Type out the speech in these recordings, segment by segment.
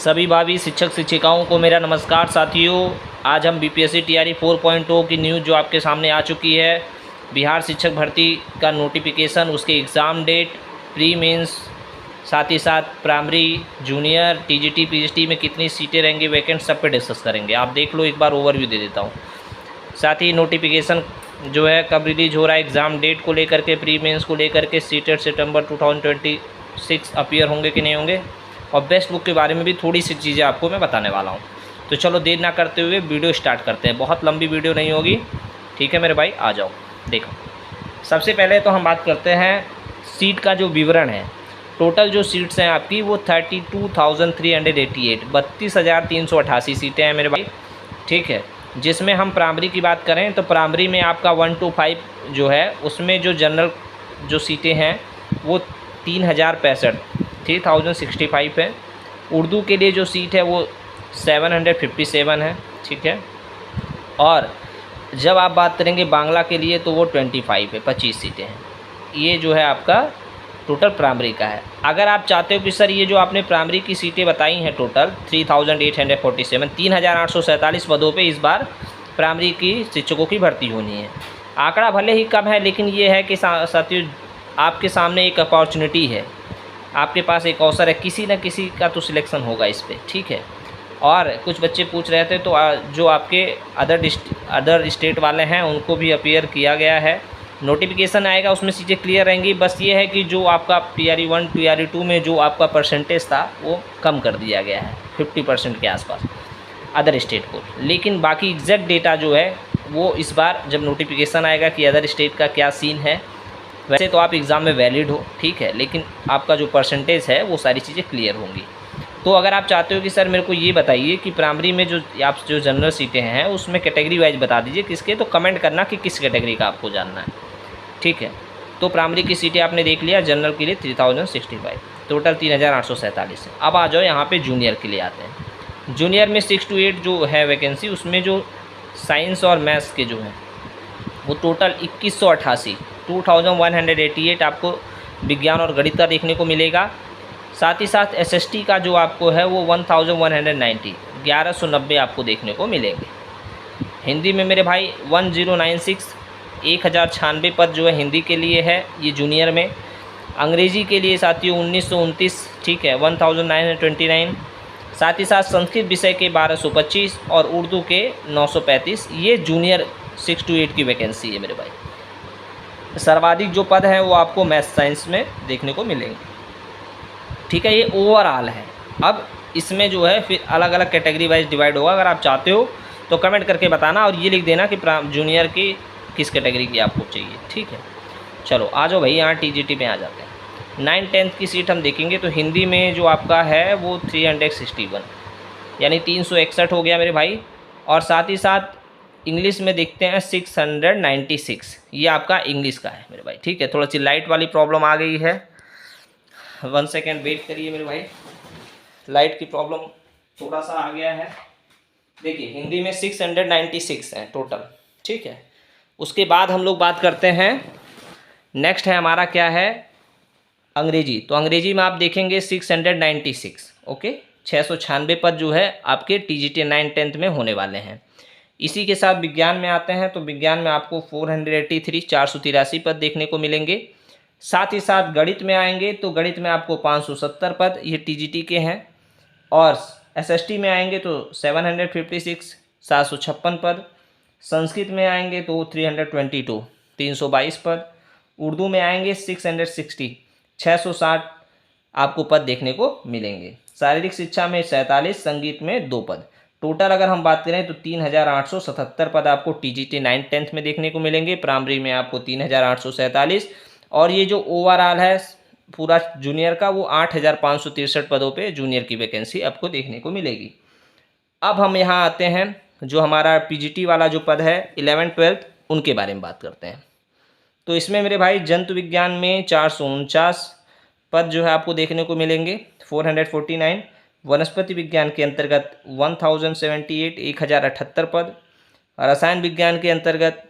सभी भावी शिक्षक शिक्षिकाओं को मेरा नमस्कार साथियों। आज हम बीपीएससी टीआरई 4.0 की न्यूज़ जो आपके सामने आ चुकी है, बिहार शिक्षक भर्ती का नोटिफिकेशन, उसके एग्ज़ाम डेट, प्री मेंस, साथ ही साथ प्राइमरी, जूनियर, टीजीटी, पीजीटी में कितनी सीटें रहेंगी वैकेंट, सब पे डिस्कस करेंगे। आप देख लो, एक बार ओवरव्यू दे देता हूँ। साथ ही नोटिफिकेशन जो है कब रिलीज हो रहा है, एग्ज़ाम डेट को लेकर के, प्री मेंस को लेकर के, सीटेट सितंबर 2026 अपीयर होंगे कि नहीं होंगे, और बेस्ट बुक के बारे में भी थोड़ी सी चीज़ें आपको मैं बताने वाला हूँ। तो चलो देर ना करते हुए वीडियो स्टार्ट करते हैं। बहुत लंबी वीडियो नहीं होगी, ठीक है मेरे भाई, आ जाओ। देखो, सबसे पहले तो हम बात करते हैं सीट का जो विवरण है। टोटल जो सीट्स हैं आपकी वो 32,388, 32,388 सीटें हैं मेरे भाई, ठीक है। जिसमें हम प्राइमरी की बात करें तो प्राइमरी में आपका 1 to 5 जो है, उसमें जो जनरल जो सीटें हैं वो 3,065 है। उर्दू के लिए जो सीट है वो 757 है, ठीक है। और जब आप बात करेंगे बांग्ला के लिए तो वो 25 है, 25 सीटें हैं। ये जो है आपका टोटल प्राइमरी का है। अगर आप चाहते हो कि सर ये जो आपने प्राइमरी की सीटें बताई हैं टोटल 3,847, 3,847 पदों पे इस बार प्राइमरी की शिक्षकों की भर्ती होनी है। आंकड़ा भले ही कम है, लेकिन ये है कि साथियों आपके सामने एक अपॉर्चुनिटी है, आपके पास एक अवसर है, किसी न किसी का तो सिलेक्शन होगा इस पर, ठीक है। और कुछ बच्चे पूछ रहे थे तो जो आपके अदर स्टेट वाले हैं उनको भी अपीयर किया गया है। नोटिफिकेशन आएगा, उसमें चीज़ें क्लियर रहेंगी। बस ये है कि जो आपका टीआरई 1 टीआरई 2 में जो आपका परसेंटेज था वो कम कर दिया गया है 50% के आसपास अदर स्टेट को। लेकिन बाकी एग्जैक्ट डेटा जो है वो इस बार जब नोटिफिकेशन आएगा कि अदर स्टेट का क्या सीन है, वैसे तो आप एग्ज़ाम में वैलिड हो, ठीक है, लेकिन आपका जो परसेंटेज है वो सारी चीज़ें क्लियर होंगी। तो अगर आप चाहते हो कि सर मेरे को ये बताइए कि प्राइमरी में जो आप जो जनरल सीटें हैं उसमें कैटेगरी वाइज बता दीजिए किसके, तो कमेंट करना कि किस कैटेगरी का आपको जानना है, ठीक है। तो प्राइमरी की सीटें आपने देख लिया, जनरल के लिए 3,065, टोटल 3,847 है। अब आ जाओ यहाँ पे जूनियर के लिए आते हैं। जूनियर में 6 to 8 जो है वैकेंसी, उसमें जो साइंस और मैथ्स के जो हैं वो टोटल 2188, 2188 आपको विज्ञान और गणित का देखने को मिलेगा। साथ ही साथ एसएसटी का जो आपको है वो 1190, 1190 आपको देखने को मिलेंगे। हिंदी में मेरे भाई 1096, 1096 पद जो है हिंदी के लिए है, ये जूनियर में। अंग्रेज़ी के लिए साथियों 1929, ठीक है, 1929। साथ ही साथ संस्कृत विषय के 1225 और उर्दू के 935, ये जूनियर 6 to 8 की वैकेंसी है मेरे भाई। सर्वाधिक जो पद हैं वो आपको मैथ साइंस में देखने को मिलेंगे, ठीक है। ये ओवरऑल है। अब इसमें जो है फिर अलग अलग कैटेगरी वाइज डिवाइड होगा। अगर आप चाहते हो तो कमेंट करके बताना और ये लिख देना कि जूनियर की किस कैटेगरी की आपको चाहिए, ठीक है। चलो आ जाओ भाई, यहाँ टीजीटी में आ जाते हैं। 9th-10th की सीट हम देखेंगे तो हिंदी में जो आपका है वो 361, यानी 361 हो गया मेरे भाई। और साथ ही साथ इंग्लिश में देखते हैं 696, ये आपका इंग्लिश का है मेरे भाई, ठीक है। थोड़ा सी लाइट वाली प्रॉब्लम आ गई है, 1 सेकेंड वेट करिए मेरे भाई, लाइट की प्रॉब्लम थोड़ा सा आ गया है। देखिए हिंदी में 696 है टोटल, ठीक है। उसके बाद हम लोग बात करते हैं, नेक्स्ट है हमारा क्या है, अंग्रेजी। तो अंग्रेजी में आप देखेंगे 696, ओके, 696 पद जो है आपके टीजीटी 9th-10th में होने वाले हैं। इसी के साथ विज्ञान में आते हैं तो विज्ञान में आपको 483, 483 पद देखने को मिलेंगे। साथ ही साथ गणित में आएंगे तो गणित में आपको 570 पद, ये टीजीटी के हैं। और एसएसटी में आएंगे तो 756, 756 पद। संस्कृत में आएंगे तो 322, 322 पद। उर्दू में आएंगे 660, 660 आपको पद देखने को मिलेंगे। शारीरिक शिक्षा में 47, संगीत में 2 पद। टोटल अगर हम बात करें तो 3,877 पद आपको टीजीटी 9th-10th में देखने को मिलेंगे। प्राइमरी में आपको 3,847, और ये जो ओवरऑल है पूरा जूनियर का वो 8,563 पदों पे जूनियर की वैकेंसी आपको देखने को मिलेगी। अब हम यहाँ आते हैं, जो हमारा पीजीटी वाला जो पद है 11th-12th उनके बारे में बात करते हैं। तो इसमें मेरे भाई जंतु विज्ञान में 449 पद जो है आपको देखने को मिलेंगे, 449। वनस्पति विज्ञान के अंतर्गत 1078, 1078 पद। रसायन विज्ञान के अंतर्गत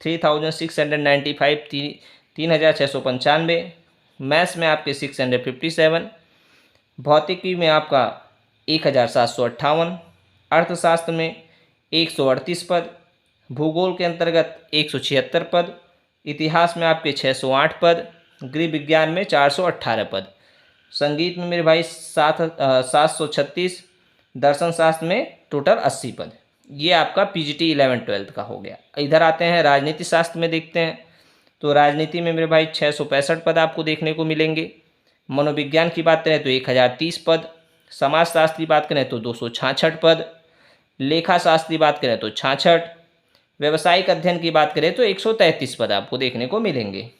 3695, 3695। मैथ्स में आपके 657। भौतिकी में आपका 1758, अर्थशास्त्र में 138 पद, भूगोल के अंतर्गत 176 पद, इतिहास में आपके 608 पद, गृह विज्ञान में 418 पद, संगीत में मेरे भाई 736, दर्शन शास्त्र में टोटल 80 पद। ये आपका पीजीटी 11-12 का हो गया। इधर आते हैं राजनीति शास्त्र में, देखते हैं तो राजनीति में मेरे भाई 665 पद आपको देखने को मिलेंगे। मनोविज्ञान की बात करें तो 1030 पद, समाजशास्त्र की बात करें तो 266 पद, लेखा शास्त्र की बात करें तो 66, व्यावसायिक अध्ययन की बात करें तो 133 पद आपको देखने को मिलेंगे।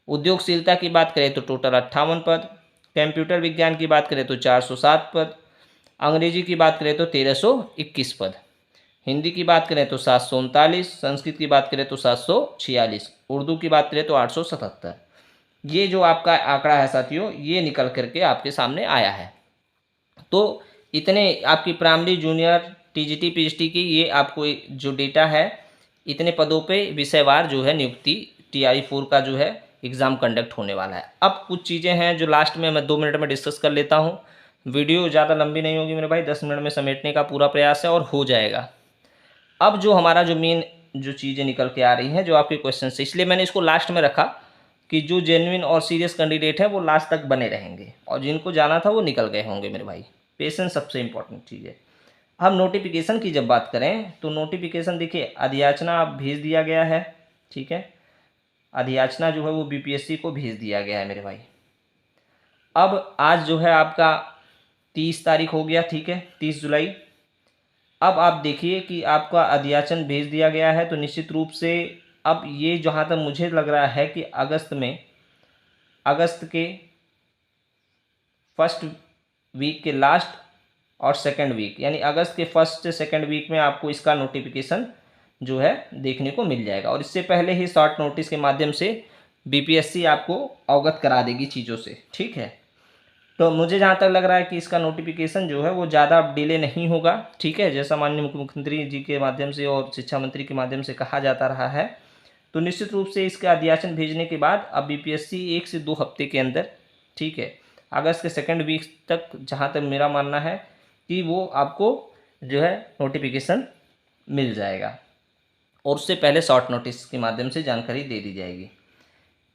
उद्योगशीलता की बात करें तो टोटल 58 पद, कंप्यूटर विज्ञान की बात करें तो 407 पद, अंग्रेजी की बात करें तो 1321 पद, हिंदी की बात करें तो 739, संस्कृत की बात करें तो 746, उर्दू की बात करें तो 877। ये जो आपका आंकड़ा है साथियों, ये निकल करके आपके सामने आया है। तो इतने आपकी प्राइमरी, जूनियर, टीजीटी, पीजीटी की ये आपको जो डेटा है, इतने पदों पे विषयवार जो है नियुक्ति TRE 4 का जो है एग्ज़ाम कंडक्ट होने वाला है। अब कुछ चीज़ें हैं जो लास्ट में मैं 2 मिनट में डिस्कस कर लेता हूँ। वीडियो ज़्यादा लंबी नहीं होगी मेरे भाई, 10 मिनट में समेटने का पूरा प्रयास है और हो जाएगा। अब जो हमारा जो मेन जो चीज़ें निकल के आ रही हैं, जो आपके क्वेश्चन से, इसलिए मैंने इसको लास्ट में रखा कि जो जेन्युइन और सीरियस कैंडिडेट है वो लास्ट तक बने रहेंगे, और जिनको जाना था वो निकल गए होंगे मेरे भाई। पेशेंस सबसे इंपॉर्टेंट चीज़ है। हम नोटिफिकेशन की जब बात करें तो नोटिफिकेशन देखिए, अधियाचना भेज दिया गया है, ठीक है, अधियाचना जो है वो BPSC को भेज दिया गया है मेरे भाई। अब आज जो है आपका 30 तारीख हो गया, ठीक है, 30 जुलाई। अब आप देखिए कि आपका अधियाचन भेज दिया गया है, तो निश्चित रूप से अब ये जहाँ तक मुझे लग रहा है कि अगस्त के फर्स्ट वीक के लास्ट और सेकंड वीक, यानी अगस्त के फर्स्ट से सेकंड वीक में आपको इसका नोटिफिकेशन जो है देखने को मिल जाएगा। और इससे पहले ही शॉर्ट नोटिस के माध्यम से BPSC आपको अवगत करा देगी चीज़ों से, ठीक है। तो मुझे जहाँ तक लग रहा है कि इसका नोटिफिकेशन जो है वो ज़्यादा डिले नहीं होगा, ठीक है, जैसा माननीय मुख्यमंत्री जी के माध्यम से और शिक्षा मंत्री के माध्यम से कहा जाता रहा है। तो निश्चित रूप से इसका अधियाचन भेजने के बाद अब BPSC 1 से 2 हफ्ते के अंदर, ठीक है, अगस्त के सेकंड वीक तक, जहाँ तक मेरा मानना है कि वो आपको जो है नोटिफिकेशन मिल जाएगा, और उससे पहले शॉर्ट नोटिस के माध्यम से जानकारी दे दी जाएगी।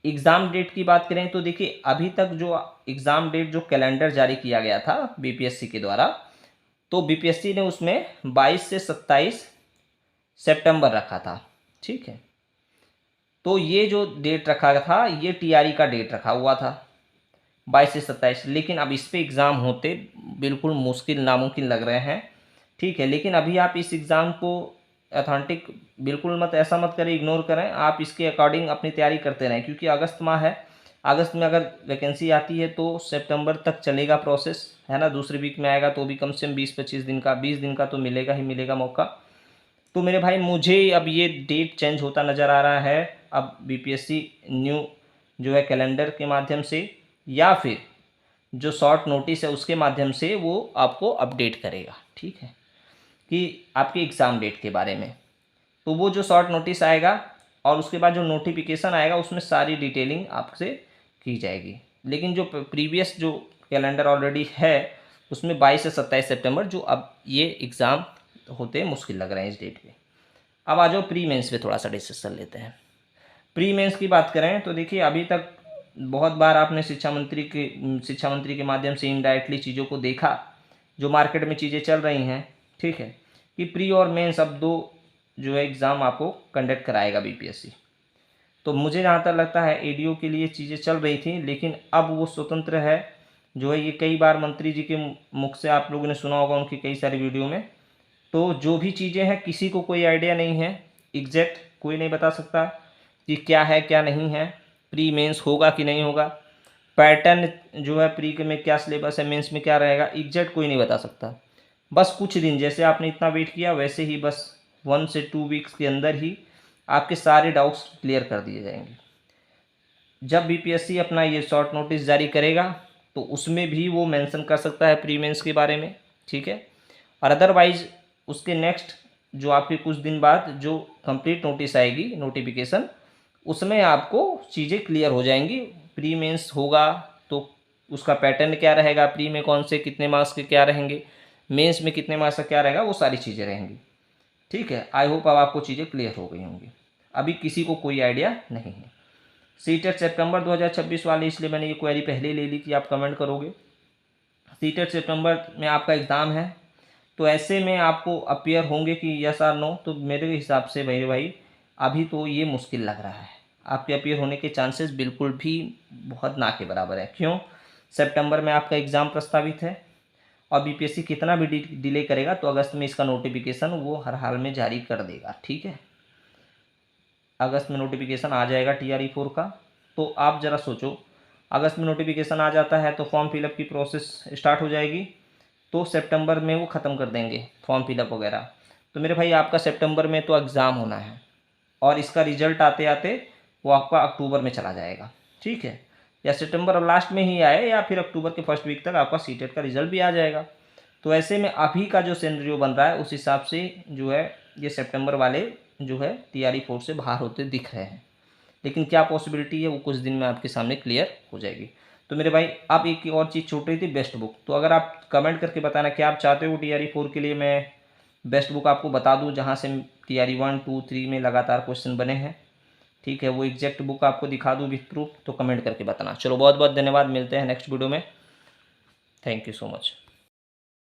एग्ज़ाम डेट की बात करें तो देखिए, अभी तक जो एग्ज़ाम डेट जो कैलेंडर जारी किया गया था BPSC के द्वारा, तो BPSC ने उसमें 22 से 27 सितंबर रखा था, ठीक है। तो ये जो डेट रखा था ये TRE का डेट रखा हुआ था 22 से 27, लेकिन अब इस पे एग्ज़ाम होते बिल्कुल मुश्किल, नामुमकिन लग रहे हैं, ठीक है। लेकिन अभी आप इस एग्ज़ाम को अथेंटिक बिल्कुल मत, ऐसा मत करें, इग्नोर करें, आप इसके अकॉर्डिंग अपनी तैयारी करते रहें, क्योंकि अगस्त माह है, अगस्त में अगर वैकेंसी आती है तो सितंबर तक चलेगा प्रोसेस, है ना। दूसरे वीक में आएगा तो भी कम से कम 20-25 दिन का, 20 दिन का तो मिलेगा ही मिलेगा मौका। तो मेरे भाई मुझे अब ये डेट चेंज होता नज़र आ रहा है, अब BPSC न्यू जो है कैलेंडर के माध्यम से या फिर जो शॉर्ट नोटिस है उसके माध्यम से वो आपको अपडेट करेगा, ठीक है, कि आपके एग्ज़ाम डेट के बारे में। तो वो जो शॉर्ट नोटिस आएगा और उसके बाद जो नोटिफिकेशन आएगा उसमें सारी डिटेलिंग आपसे की जाएगी। लेकिन जो प्रीवियस जो कैलेंडर ऑलरेडी है उसमें 22 से 27 सितंबर जो अब ये एग्ज़ाम होते मुश्किल लग रहे हैं इस डेट पे। अब आ जाओ प्री मेंस पे थोड़ा सा डिस्कस कर लेते हैं। प्री मेंस की बात करें तो देखिए, अभी तक बहुत बार आपने शिक्षा मंत्री के माध्यम से इनडायरेक्टली चीज़ों को देखा, जो मार्केट में चीज़ें चल रही हैं, ठीक है, कि प्री और मेंस अब 2 जो है एग्ज़ाम आपको कंडक्ट कराएगा BPSC। तो मुझे जहाँ तक लगता है ADO के लिए चीज़ें चल रही थी, लेकिन अब वो स्वतंत्र है जो है, ये कई बार मंत्री जी के मुख से आप लोगों ने सुना होगा उनकी कई सारी वीडियो में। तो जो भी चीज़ें हैं किसी को कोई आइडिया नहीं है, एग्जैक्ट कोई नहीं बता सकता कि क्या है क्या नहीं है, प्री मेंस होगा कि नहीं होगा, पैटर्न जो है प्री में क्या सिलेबस है, मेंस में क्या रहेगा, एग्जैक्ट कोई नहीं बता सकता। बस कुछ दिन, जैसे आपने इतना वेट किया वैसे ही बस 1 से 2 वीक्स के अंदर ही आपके सारे डाउट्स क्लियर कर दिए जाएंगे। जब BPSC अपना ये शॉर्ट नोटिस जारी करेगा तो उसमें भी वो मेंशन कर सकता है प्री मेंस के बारे में, ठीक है। और अदरवाइज उसके नेक्स्ट जो आपके कुछ दिन बाद जो कंप्लीट नोटिस आएगी, नोटिफिकेशन, उसमें आपको चीज़ें क्लियर हो जाएंगी। प्री मेंस होगा तो उसका पैटर्न क्या रहेगा, प्री में कौन से कितने मार्क्स के क्या रहेंगे, मेंस में कितने मार्क्स का क्या रहेगा, वो सारी चीज़ें रहेंगी। ठीक है, आई होप अब आपको चीज़ें क्लियर हो गई होंगी। अभी किसी को कोई आइडिया नहीं है। सीटेट सितंबर 2026 वाले, इसलिए मैंने ये क्वेरी पहले ही ले ली कि आप कमेंट करोगे। सीटेट सितंबर में आपका एग्ज़ाम है, तो ऐसे में आपको अपियर होंगे कि यस और नो, तो मेरे हिसाब से मेरे भाई अभी तो ये मुश्किल लग रहा है। आपके अपियर होने के चांसेस बिल्कुल भी बहुत ना के बराबर है। क्यों? सितंबर में आपका एग्ज़ाम प्रस्तावित है और बीपीएससी कितना भी डिले करेगा तो अगस्त में इसका नोटिफिकेशन वो हर हाल में जारी कर देगा। ठीक है, अगस्त में नोटिफिकेशन आ जाएगा TRE 4 का। तो आप ज़रा सोचो, अगस्त में नोटिफिकेशन आ जाता है तो फॉर्म फिलअप की प्रोसेस स्टार्ट हो जाएगी, तो सितंबर में वो ख़त्म कर देंगे फॉर्म फिलअप वगैरह। तो मेरे भाई आपका सितंबर में तो एग्ज़ाम होना है और इसका रिजल्ट आते आते वो आपका अक्टूबर में चला जाएगा। ठीक है, या सितंबर और लास्ट में ही आए या फिर अक्टूबर के फर्स्ट वीक तक आपका सीटेट का रिजल्ट भी आ जाएगा। तो ऐसे में अभी का जो सिनेरियो बन रहा है उस हिसाब से जो है ये सितंबर वाले जो है TRE 4 से बाहर होते दिख रहे हैं। लेकिन क्या पॉसिबिलिटी है वो कुछ दिन में आपके सामने क्लियर हो जाएगी। तो मेरे भाई आप एक और चीज़ छूट रही थी, बेस्ट बुक। तो अगर आप कमेंट करके बताना क्या आप चाहते हो TRE 4 के लिए मैं बेस्ट बुक आपको बता दूं जहां से TRE 1, 2, 3 में लगातार क्वेश्चन बने हैं। ठीक है, वो एग्जैक्ट बुक आपको दिखा दूं विथ प्रूफ, तो कमेंट करके बताना। चलो बहुत बहुत धन्यवाद, मिलते हैं नेक्स्ट वीडियो में। Thank you so much.